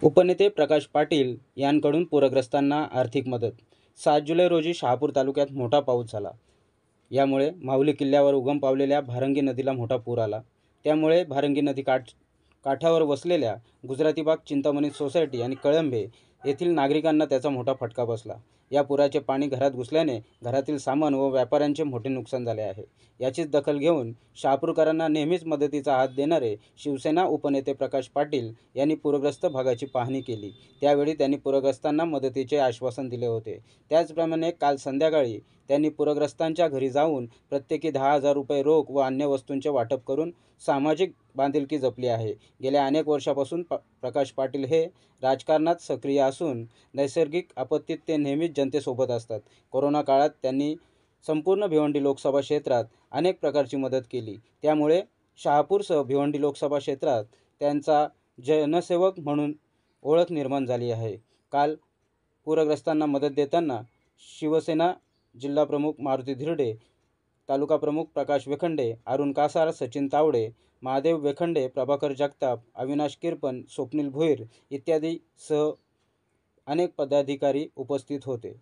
उपनेते प्रकाश पाटील यांकडून पूरग्रस्तांना आर्थिक मदत. 7 जुलै रोजी शहापूर तालुक्यात मोठा पाऊस झाला. यामुळे माहुली किल्ल्यावर उगम पावलेल्या भारंगी नदीला मोठा पूर आला. त्यामुळे भारंगी नदी काठावर वसलेल्या गुजराती बाग, चिंतामणी सोसायटी आणि कळंबे येथील नागरिकांना त्याचा मोठा फटका बसला. या पुराचे पाणी घरात घुसल्याने घरातील सामान व व्यापाऱ्यांचे मोठे नुकसान झाले आहे. याचीच दखल घेऊन शहापूरकरांना नेहमीच मदतीचा हात देणारे शिवसेना उपनेते प्रकाश पाटील यांनी पूरग्रस्त भागाची पाहणी केली. त्यावेळी त्यांनी पूरग्रस्तांना मदतीचे आश्वासन दिले होते. त्याचप्रमाणे काल संध्याकाळी त्यांनी पूरग्रस्तांच्या घरी जाऊन प्रत्येकी 10,000 रुपये रोख व अन्य वस्तूंचे वाटप करून सामाजिक बांधिलकी जपली आहे. गेल्या अनेक वर्षापासून प्रकाश पाटील हे राजकारणात सक्रिय असून नैसर्गिक आपत्तीत ते नेहमीच जनतेसोबत असतात. कोरोना काळात त्यांनी संपूर्ण भिवंडी लोकसभा क्षेत्रात अनेक प्रकारची मदत केली. त्यामुळे शहापूरसह भिवंडी लोकसभा क्षेत्रात त्यांचा जनसेवक म्हणून ओळख निर्माण झाली आहे. काल पूरग्रस्तांना मदत देताना शिवसेना जिल्हाप्रमुख मारुती धिरडे, तालुका प्रमुख प्रकाश वेखंडे, अरुण कासार, सचिन तावडे, महादेव वेखंडे, प्रभाकर जगताप, अविनाश किरपण, स्वप्नील भोईर इत्यादी सह अनेक पदाधिकारी उपस्थित होते.